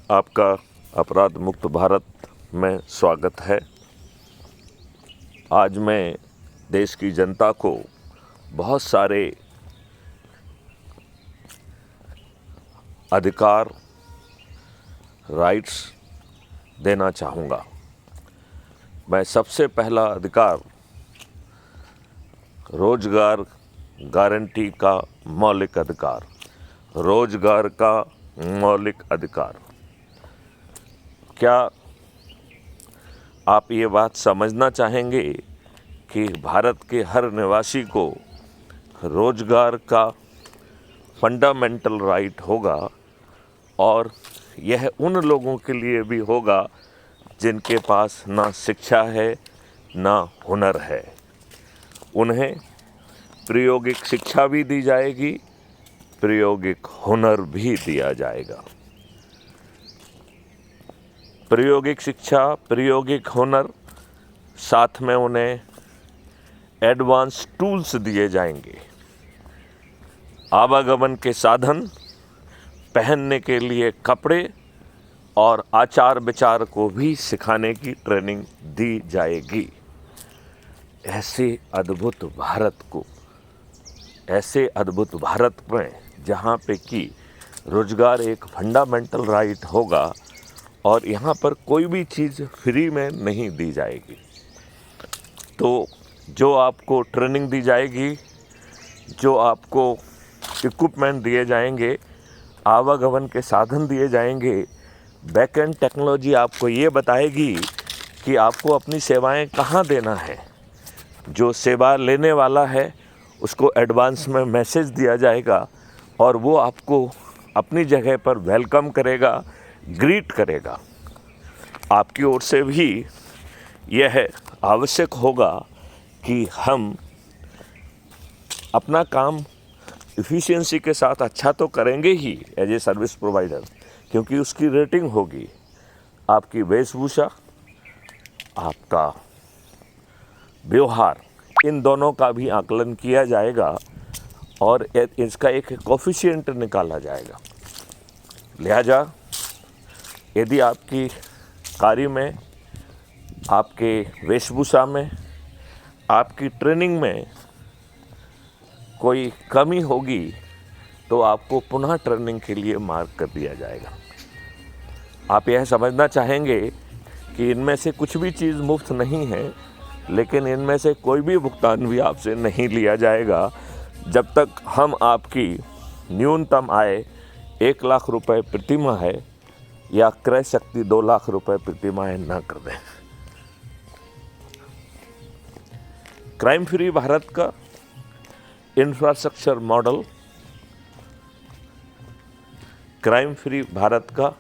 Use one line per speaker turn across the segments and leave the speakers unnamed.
आपका अपराध मुक्त भारत में स्वागत है। आज मैं देश की जनता को बहुत सारे अधिकार, राइट्स देना चाहूँगा। मैं सबसे पहला अधिकार रोजगार गारंटी का मौलिक अधिकार, रोजगार का मौलिक अधिकार। क्या आप ये बात समझना चाहेंगे कि भारत के हर निवासी को रोजगार का फंडामेंटल राइट होगा और यह उन लोगों के लिए भी होगा जिनके पास ना शिक्षा है ना हुनर है। उन्हें प्रायोगिक शिक्षा भी दी जाएगी, प्रायोगिक हुनर भी दिया जाएगा। प्रायोगिक शिक्षा, प्रायोगिक हुनर, साथ में उन्हें एडवांस टूल्स दिए जाएंगे। आवागमन के साधन, पहनने के लिए कपड़े और आचार विचार को भी सिखाने की ट्रेनिंग दी जाएगी। ऐसे अद्भुत भारत में जहाँ पे कि रोजगार एक फंडामेंटल राइट होगा और यहाँ पर कोई भी चीज़ फ्री में नहीं दी जाएगी। तो जो आपको ट्रेनिंग दी जाएगी, जो आपको इक्विपमेंट दिए जाएंगे, आवागमन के साधन दिए जाएंगे, बैकएंड टेक्नोलॉजी आपको ये बताएगी कि आपको अपनी सेवाएं कहाँ देना है। जो सेवा लेने वाला है उसको एडवांस में मैसेज दिया जाएगा और वो आपको अपनी जगह पर वेलकम करेगा, ग्रीट करेगा। आपकी ओर से भी यह आवश्यक होगा कि हम अपना काम इफ़िशियंसी के साथ अच्छा तो करेंगे ही एज ए सर्विस प्रोवाइडर, क्योंकि उसकी रेटिंग होगी। आपकी वेशभूषा, आपका व्यवहार, इन दोनों का भी आकलन किया जाएगा और इसका एक कोफिशिएंट निकाला जाएगा। लिहाजा यदि आपकी कार्य में, आपके वेशभूषा में, आपकी ट्रेनिंग में कोई कमी होगी तो आपको पुनः ट्रेनिंग के लिए मार्क कर दिया जाएगा। आप यह समझना चाहेंगे कि इनमें से कुछ भी चीज़ मुफ्त नहीं है, लेकिन इनमें से कोई भी भुगतान भी आपसे नहीं लिया जाएगा जब तक हम आपकी न्यूनतम आय 1 लाख रुपए प्रति माह है या क्रय शक्ति 2 लाख रुपए प्रति माह न कर दें। क्राइम फ्री भारत का infrastructure model, crime free Bharat का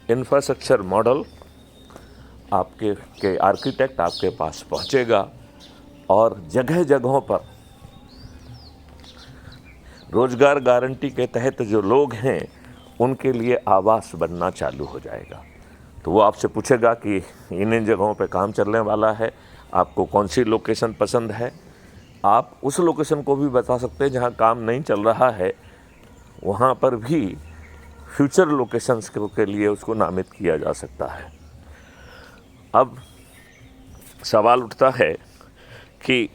इंफ्रास्ट्रक्चर मॉडल आपके आर्किटेक्ट आपके पास पहुंचेगा और जगह जगहों पर रोजगार गारंटी के तहत जो लोग हैं उनके लिए आवास बनना चालू हो जाएगा। तो वो आपसे पूछेगा कि इन जगहों पे काम चलने वाला है, आपको कौन सी लोकेशन पसंद है। आप उस लोकेशन को भी बता सकते हैं जहाँ काम नहीं चल रहा है, वहाँ पर भी फ्यूचर लोकेशंस के लिए उसको नामित किया जा सकता है। अब सवाल उठता है कि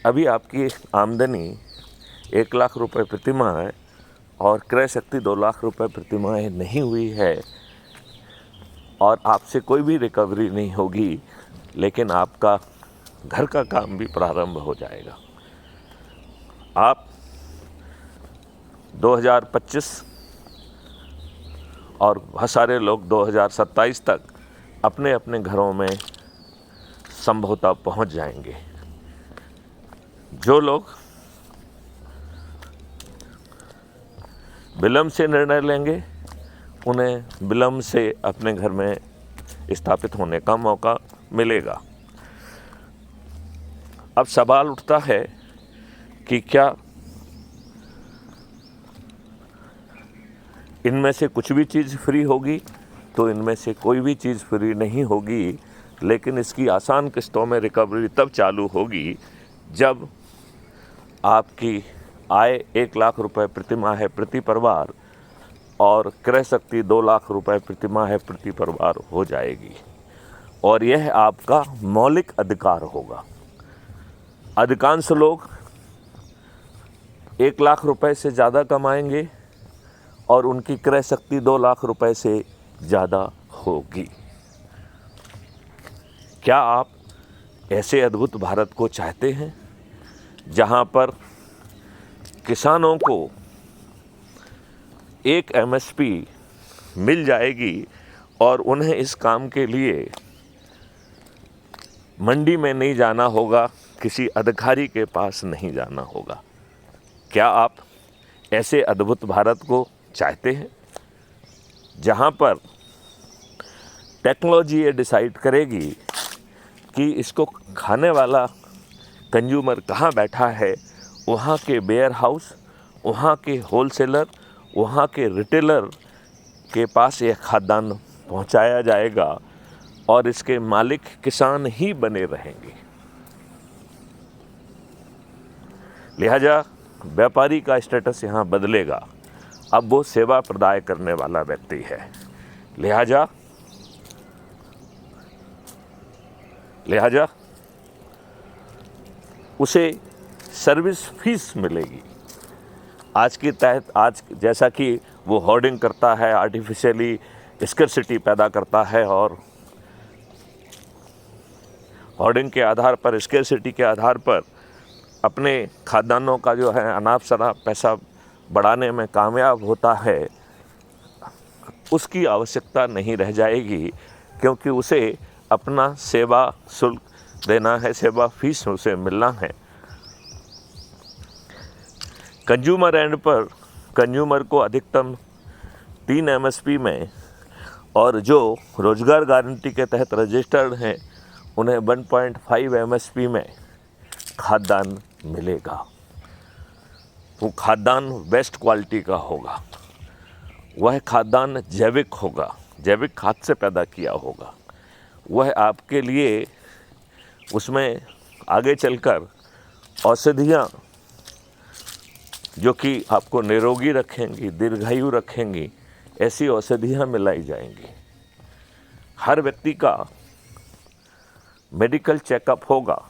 अभी आपकी आमदनी 1 लाख रुपए प्रति माह है और क्रय शक्ति 2 लाख रुपए प्रति माह नहीं हुई है और आपसे कोई भी रिकवरी नहीं होगी, लेकिन आपका घर का काम भी प्रारंभ हो जाएगा। आप 2025 और बहुत सारे लोग 2027 तक अपने अपने घरों में संभवतः पहुंच जाएंगे। जो लोग विलम्ब से निर्णय लेंगे उन्हें विलम्ब से अपने घर में स्थापित होने का मौका मिलेगा। अब सवाल उठता है कि क्या इनमें से कुछ भी चीज़ फ्री होगी? तो इनमें से कोई भी चीज़ फ्री नहीं होगी, लेकिन इसकी आसान किस्तों में रिकवरी तब चालू होगी जब आपकी आय 1 लाख रुपए प्रति माह है प्रति परिवार और क्रय शक्ति 2 लाख रुपए प्रति माह प्रति परिवार हो जाएगी। और यह आपका मौलिक अधिकार होगा। अधिकांश लोग 1 लाख रुपए से ज़्यादा कमाएंगे और उनकी क्रय शक्ति 2 लाख रुपए से ज़्यादा होगी। क्या आप ऐसे अद्भुत भारत को चाहते हैं जहां पर किसानों को एक एमएसपी मिल जाएगी और उन्हें इस काम के लिए मंडी में नहीं जाना होगा, किसी अधिकारी के पास नहीं जाना होगा? क्या आप ऐसे अद्भुत भारत को चाहते हैं जहां पर टेक्नोलॉजी ये डिसाइड करेगी कि इसको खाने वाला कंज्यूमर कहाँ बैठा है, वहाँ के वेयर हाउस, वहाँ के होलसेलर, वहाँ के रिटेलर के पास यह खाद्यान्न पहुँचाया जाएगा और इसके मालिक किसान ही बने रहेंगे। लिहाजा व्यापारी का स्टेटस यहाँ बदलेगा, अब वो सेवा प्रदान करने वाला व्यक्ति है। लिहाजा उसे सर्विस फीस मिलेगी। आज के तहत, आज जैसा कि वो होर्डिंग करता है, आर्टिफिशियली स्कैर्सिटी पैदा करता है और होर्डिंग के आधार पर, स्कैर्सिटी के आधार पर अपने खाद्यान्नों का जो है अनाप शनाप पैसा बढ़ाने में कामयाब होता है, उसकी आवश्यकता नहीं रह जाएगी, क्योंकि उसे अपना सेवा शुल्क देना है, सेवा फीस उसे मिलना है। कंज्यूमर एंड पर कंज्यूमर को अधिकतम 3 एमएसपी में और जो रोजगार गारंटी के तहत रजिस्टर्ड हैं उन्हें 1.5 एमएसपी में खाद्यान्न मिलेगा। वो खाद्यान्न बेस्ट क्वालिटी का होगा, वह खाद्यान्न जैविक होगा, जैविक खाद से पैदा किया होगा। वह आपके लिए उसमें आगे चलकर औषधियाँ जो कि आपको निरोगी रखेंगी, दीर्घायु रखेंगी, ऐसी औषधियाँ मिलाई जाएंगी। हर व्यक्ति का मेडिकल चेकअप होगा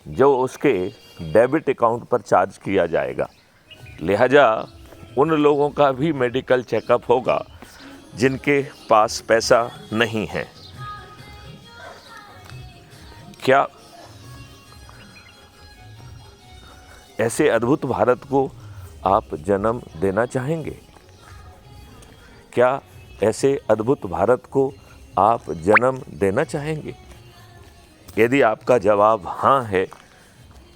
जो उसके डेबिट अकाउंट पर चार्ज किया जाएगा। लिहाजा उन लोगों का भी मेडिकल चेकअप होगा जिनके पास पैसा नहीं है। क्या ऐसे अद्भुत भारत को आप जन्म देना चाहेंगे? क्या ऐसे अद्भुत भारत को आप जन्म देना चाहेंगे? यदि आपका जवाब हाँ है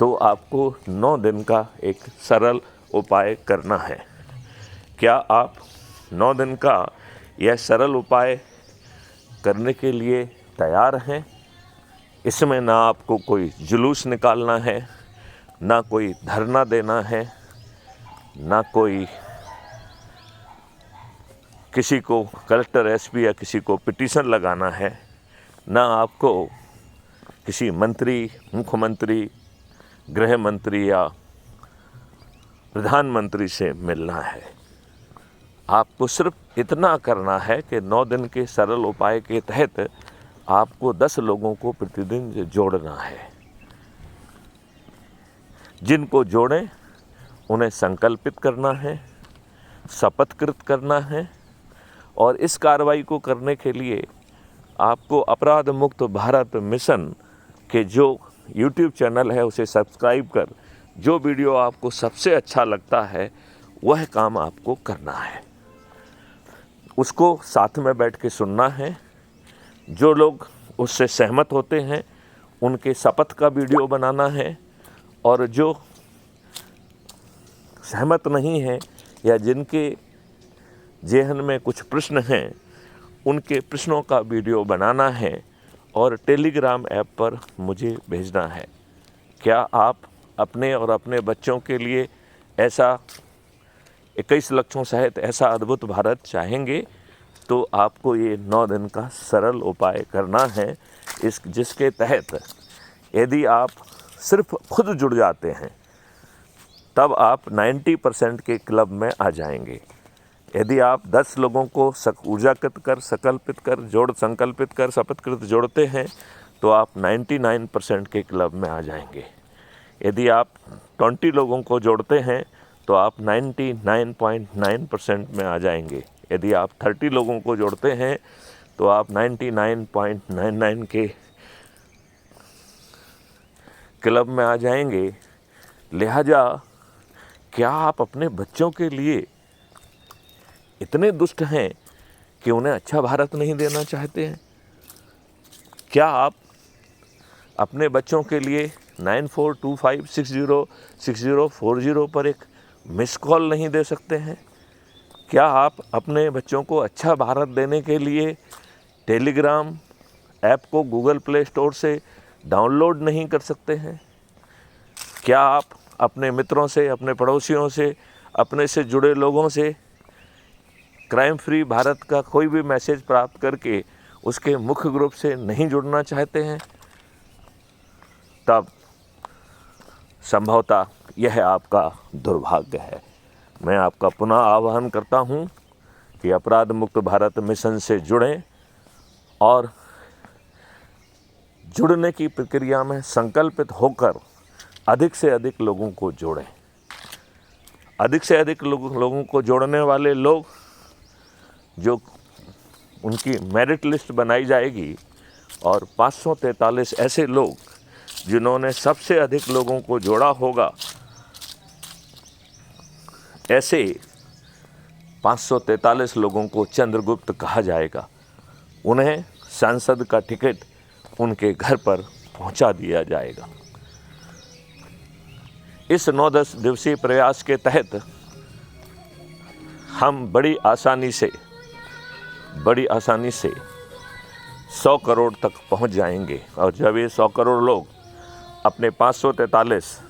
तो आपको 9 दिन का एक सरल उपाय करना है। क्या आप 9 दिन का यह सरल उपाय करने के लिए तैयार हैं? इसमें ना आपको कोई जुलूस निकालना है, ना कोई धरना देना है, ना कोई किसी को कलेक्टर, एसपी या किसी को पिटीशन लगाना है, ना आपको किसी मंत्री, मुख्यमंत्री, गृह मंत्री या प्रधानमंत्री से मिलना है। आपको सिर्फ इतना करना है कि 9 दिन के सरल उपाय के तहत आपको 10 लोगों को प्रतिदिन जोड़ना है। जिनको जोड़ें उन्हें संकल्पित करना है, शपथकृत करना है और इस कार्रवाई को करने के लिए आपको अपराध मुक्त भारत मिशन के जो YouTube चैनल है उसे सब्सक्राइब कर जो वीडियो आपको सबसे अच्छा लगता है वह काम आपको करना है। उसको साथ में बैठ के सुनना है। जो लोग उससे सहमत होते हैं उनके शपथ का वीडियो बनाना है और जो सहमत नहीं है या जिनके जेहन में कुछ प्रश्न हैं उनके प्रश्नों का वीडियो बनाना है और टेलीग्राम ऐप पर मुझे भेजना है। क्या आप अपने और अपने बच्चों के लिए ऐसा 21 लक्षों सहित ऐसा अद्भुत भारत चाहेंगे तो आपको ये 9 दिन का सरल उपाय करना है, जिसके तहत यदि आप सिर्फ खुद जुड़ जाते हैं तब आप 90% के क्लब में आ जाएंगे। यदि आप 10 लोगों को ऊर्जाकृत कर, संकल्पित कर, जोड़ संकल्पित कर, शपथकृत जोड़ते हैं तो आप 99% के क्लब में आ जाएंगे। यदि आप 20 लोगों को जोड़ते हैं तो आप 99.9% में आ जाएंगे। यदि आप 30 लोगों को जोड़ते हैं तो आप 99.99 के क्लब में आ जाएंगे। लिहाजा क्या आप अपने बच्चों के लिए इतने दुष्ट हैं कि उन्हें अच्छा भारत नहीं देना चाहते हैं? क्या आप अपने बच्चों के लिए 9425606040 पर एक मिस कॉल नहीं दे सकते हैं? क्या आप अपने बच्चों को अच्छा भारत देने के लिए टेलीग्राम ऐप को गूगल प्ले स्टोर से डाउनलोड नहीं कर सकते हैं? क्या आप अपने मित्रों से, अपने पड़ोसियों से, अपने से जुड़े लोगों से क्राइम फ्री भारत का कोई भी मैसेज प्राप्त करके उसके मुख्य ग्रुप से नहीं जुड़ना चाहते हैं? तब संभवतः यह आपका दुर्भाग्य है। मैं आपका पुनः आह्वान करता हूं कि अपराध मुक्त भारत मिशन से जुड़ें और जुड़ने की प्रक्रिया में संकल्पित होकर अधिक से अधिक लोगों को जोड़ें। अधिक से अधिक लोगों को जोड़ने वाले लोग, जो उनकी मेरिट लिस्ट बनाई जाएगी और 543 ऐसे लोग जिन्होंने सबसे अधिक लोगों को जोड़ा होगा, ऐसे 543 लोगों को चंद्रगुप्त कहा जाएगा। उन्हें सांसद का टिकट उनके घर पर पहुंचा दिया जाएगा। इस 9-10 दिवसीय प्रयास के तहत हम बड़ी आसानी से 100 करोड़ तक पहुंच जाएंगे। और जब ये 100 करोड़ लोग अपने 543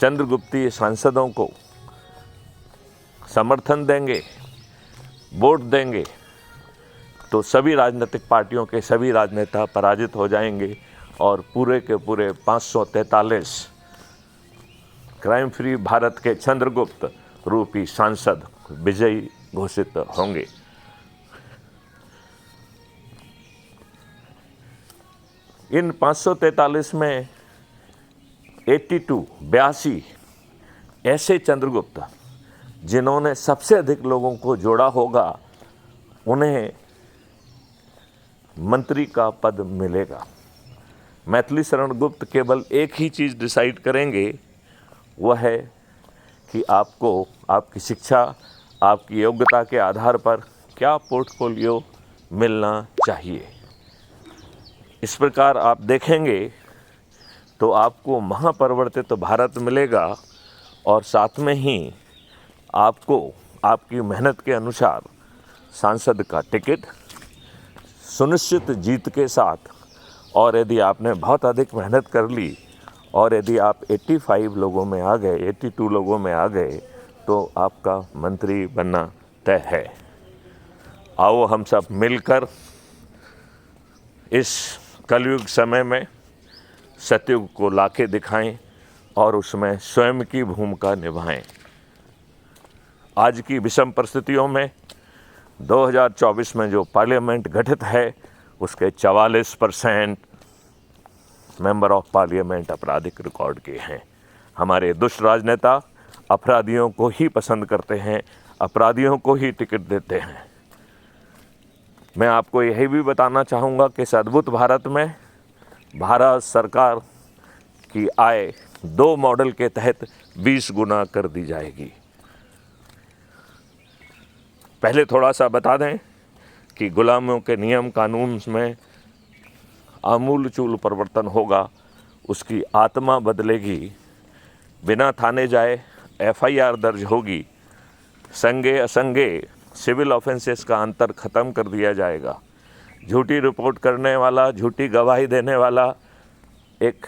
चंद्रगुप्तीय सांसदों को समर्थन देंगे, वोट देंगे, तो सभी राजनीतिक पार्टियों के सभी राजनेता पराजित हो जाएंगे और पूरे के पूरे 543 क्राइम फ्री भारत के चंद्रगुप्त रूपी सांसद विजयी घोषित होंगे। इन 543 में 82 ऐसे चंद्रगुप्त जिन्होंने सबसे अधिक लोगों को जोड़ा होगा, उन्हें मंत्री का पद मिलेगा। मैथिली शरण गुप्त केवल एक ही चीज़ डिसाइड करेंगे, वह है कि आपको आपकी शिक्षा, आपकी योग्यता के आधार पर क्या पोर्टफोलियो मिलना चाहिए। इस प्रकार आप देखेंगे तो आपको महापरिवर्तित भारत मिलेगा और साथ में ही आपको आपकी मेहनत के अनुसार सांसद का टिकट सुनिश्चित जीत के साथ, और यदि आपने बहुत अधिक मेहनत कर ली और यदि आप 85 लोगों में आ गए, 82 लोगों में आ गए, तो आपका मंत्री बनना तय है। आओ हम सब मिलकर इस कलयुग समय में सतयुग को लाके दिखाएं और उसमें स्वयं की भूमिका निभाएं। आज की विषम परिस्थितियों में 2024 में जो पार्लियामेंट गठित है, उसके 44% मेंबर ऑफ पार्लियामेंट आपराधिक रिकॉर्ड के हैं। हमारे दुष्ट राजनेता अपराधियों को ही पसंद करते हैं, अपराधियों को ही टिकट देते हैं। मैं आपको यही भी बताना चाहूँगा कि इस अद्भुत भारत में भारत सरकार की आय 2 मॉडल के तहत 20 गुना कर दी जाएगी। पहले थोड़ा सा बता दें कि गुलामों के नियम कानून में आमूलचूल परिवर्तन होगा, उसकी आत्मा बदलेगी। बिना थाने जाए FIR दर्ज होगी। संगे असंगे सिविल ऑफेंसेस का अंतर ख़त्म कर दिया जाएगा। झूठी रिपोर्ट करने वाला, झूठी गवाही देने वाला एक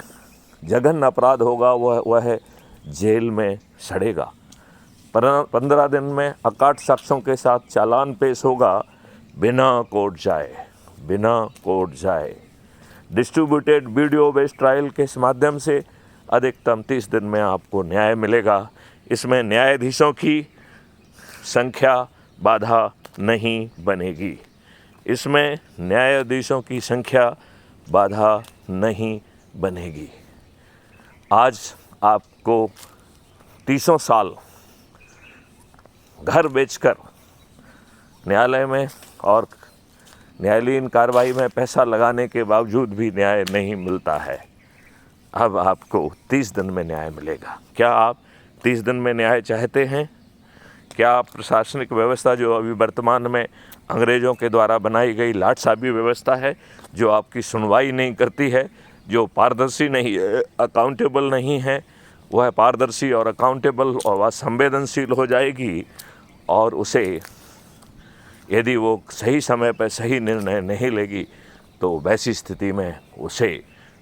जघन्य अपराध होगा, वह है जेल में सड़ेगा। 15 दिन में अकाट साक्ष्यों के साथ चालान पेश होगा, बिना कोर्ट जाए। डिस्ट्रीब्यूटेड वीडियो बेस्ड ट्रायल के माध्यम से अधिकतम 30 दिन में आपको न्याय मिलेगा। इसमें न्यायाधीशों की संख्या बाधा नहीं बनेगी। इसमें न्यायाधीशों की संख्या बाधा नहीं बनेगी। आज आपको 30 साल घर बेचकर न्यायालय में और न्यायालयीन कार्रवाई में पैसा लगाने के बावजूद भी न्याय नहीं मिलता है। अब आपको 30 दिन में न्याय मिलेगा। क्या आप 30 दिन में न्याय चाहते हैं? क्या आप प्रशासनिक व्यवस्था जो अभी वर्तमान में अंग्रेज़ों के द्वारा बनाई गई लाटसाबी व्यवस्था है, जो आपकी सुनवाई नहीं करती है, जो पारदर्शी नहीं, अकाउंटेबल नहीं है, वह पारदर्शी और अकाउंटेबल और वह संवेदनशील हो जाएगी और उसे यदि वो सही समय पर सही निर्णय नहीं लेगी तो वैसी स्थिति में उसे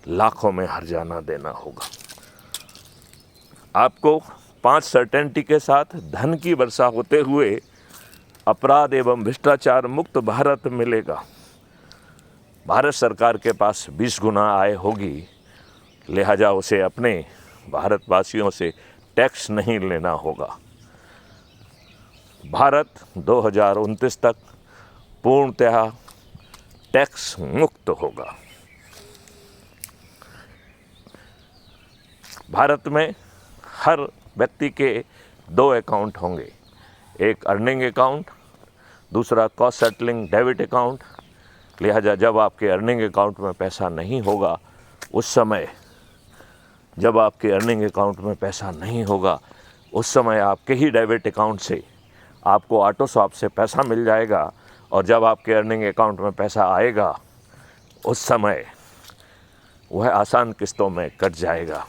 लाखों में हर्जाना देना होगा। आपको 5 सर्टेनिटी के साथ धन की वर्षा होते हुए अपराध एवं भ्रष्टाचार मुक्त भारत मिलेगा। भारत सरकार के पास 20 गुना आय होगी, लिहाजा उसे अपने भारतवासियों से टैक्स नहीं लेना होगा। भारत 2029 तक पूर्णतः टैक्स मुक्त होगा। भारत में हर व्यक्ति के 2 अकाउंट होंगे, एक अर्निंग अकाउंट, दूसरा कॉस्ट सेटलिंग डेबिट अकाउंट। लिहाजा जब आपके अर्निंग अकाउंट में पैसा नहीं होगा, उस समय जब आपके अर्निंग अकाउंट में पैसा नहीं होगा उस समय आपके ही डेबिट अकाउंट से आपको ऑटो स्वैप से पैसा मिल जाएगा, और जब आपके अर्निंग अकाउंट में पैसा आएगा उस समय वह आसान किस्तों में कट जाएगा।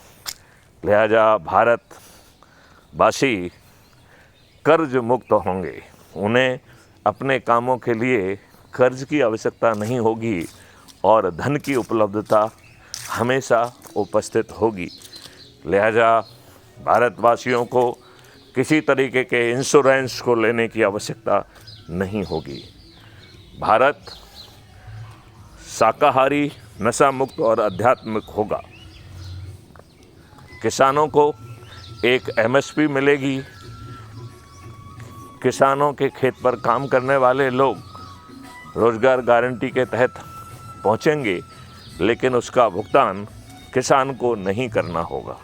लिहाजा भारतवासी कर्ज मुक्त होंगे। उन्हें अपने कामों के लिए कर्ज की आवश्यकता नहीं होगी और धन की उपलब्धता हमेशा उपस्थित होगी। लिहाजा भारतवासियों को किसी तरीके के इंश्योरेंस को लेने की आवश्यकता नहीं होगी। भारत शाकाहारी, नशा मुक्त और आध्यात्मिक होगा। किसानों को एक एमएसपी मिलेगी। किसानों के खेत पर काम करने वाले लोग रोजगार गारंटी के तहत पहुंचेंगे, लेकिन उसका भुगतान किसान को नहीं करना होगा।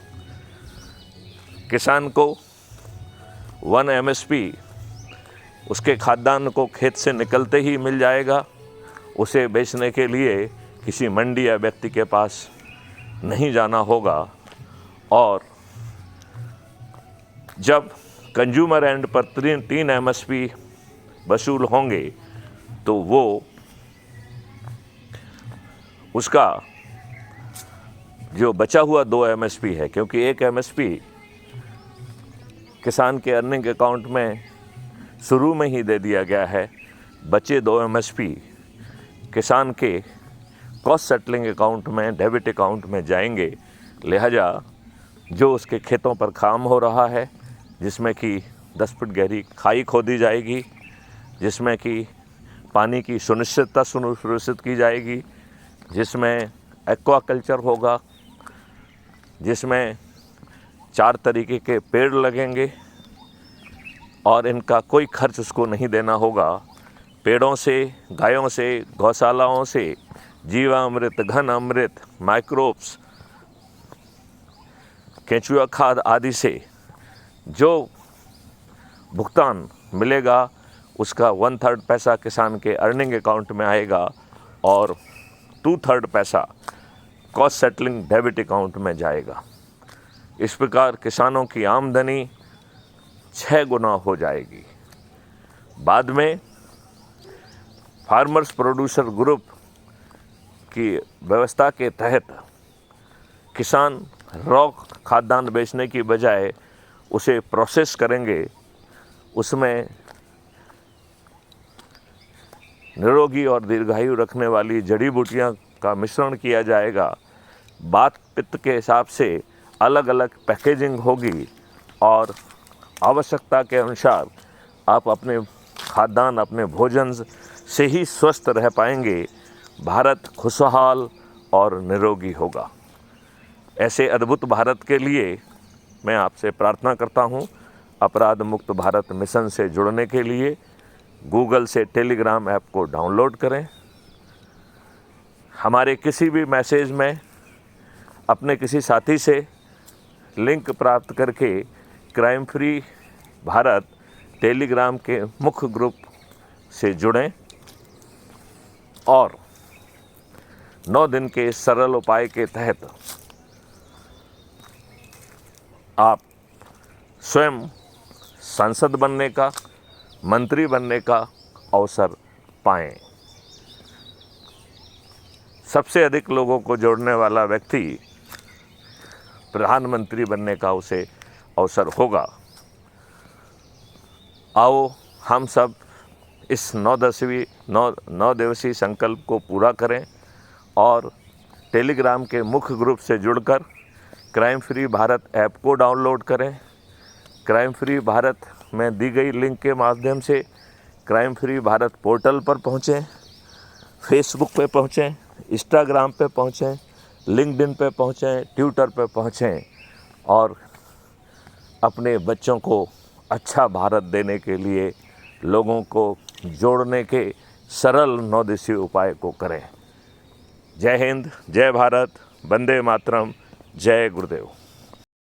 किसान को 1 एमएसपी उसके खाद्यान्न को खेत से निकलते ही मिल जाएगा। उसे बेचने के लिए किसी मंडी या व्यक्ति के पास नहीं जाना होगा, और जब कंज्यूमर एंड पर 3 एमएसपी वसूल होंगे तो वो उसका जो बचा हुआ 2 एमएसपी है, क्योंकि 1 एमएसपी किसान के अर्निंग अकाउंट में शुरू में ही दे दिया गया है, बचे 2 एमएसपी किसान के कॉस्ट सेटलिंग अकाउंट में, डेबिट अकाउंट में जाएंगे। लिहाजा जो उसके खेतों पर काम हो रहा है, जिसमें कि 10 फुट गहरी खाई खोदी जाएगी, जिसमें कि पानी की सुनिश्चितता सुनिश्चित की जाएगी, जिसमें एक्वाकल्चर होगा, जिसमें 4 तरीके के पेड़ लगेंगे और इनका कोई खर्च उसको नहीं देना होगा। पेड़ों से, गायों से, गौशालाओं से जीवामृत, घन अमृत, माइक्रोब्स, केंचुआ खाद आदि से जो भुगतान मिलेगा उसका 1/3 पैसा किसान के अर्निंग अकाउंट में आएगा और 2/3 पैसा कॉस्ट सेटलिंग डेबिट अकाउंट में जाएगा। इस प्रकार किसानों की आमदनी 6 गुना हो जाएगी। बाद में फार्मर्स प्रोड्यूसर ग्रुप की व्यवस्था के तहत किसान रॉ खाद्यान्न बेचने की बजाय उसे प्रोसेस करेंगे, उसमें निरोगी और दीर्घायु रखने वाली जड़ी बूटियां का मिश्रण किया जाएगा। बात पित्त के हिसाब से अलग अलग पैकेजिंग होगी और आवश्यकता के अनुसार आप अपने खाद्यान्न, अपने भोजन से ही स्वस्थ रह पाएंगे। भारत खुशहाल और निरोगी होगा। ऐसे अद्भुत भारत के लिए मैं आपसे प्रार्थना करता हूं। अपराध मुक्त भारत मिशन से जुड़ने के लिए गूगल से टेलीग्राम ऐप को डाउनलोड करें। हमारे किसी भी मैसेज में अपने किसी साथी से लिंक प्राप्त करके क्राइम फ्री भारत टेलीग्राम के मुख्य ग्रुप से जुड़ें और 9 दिन के सरल उपाय के तहत आप स्वयं सांसद बनने का, मंत्री बनने का अवसर पाएं। सबसे अधिक लोगों को जोड़ने वाला व्यक्ति प्रधानमंत्री बनने का उसे अवसर होगा। आओ हम सब इस 9 दिवसीय संकल्प को पूरा करें और टेलीग्राम के मुख्य ग्रुप से जुड़कर क्राइम फ्री भारत ऐप को डाउनलोड करें। क्राइम फ्री भारत में दी गई लिंक के माध्यम से क्राइम फ्री भारत पोर्टल पर पहुँचें, फेसबुक पे पहुँचें, इंस्टाग्राम पे पहुँचें, लिंक्डइन पे पहुँचें, ट्विटर पे पहुँचें और अपने बच्चों को अच्छा भारत देने के लिए लोगों को जोड़ने के सरल 9 दिवसीय उपाय को करें। जय हिंद, जय भारत, वंदे मातरम, जय गुरुदेव।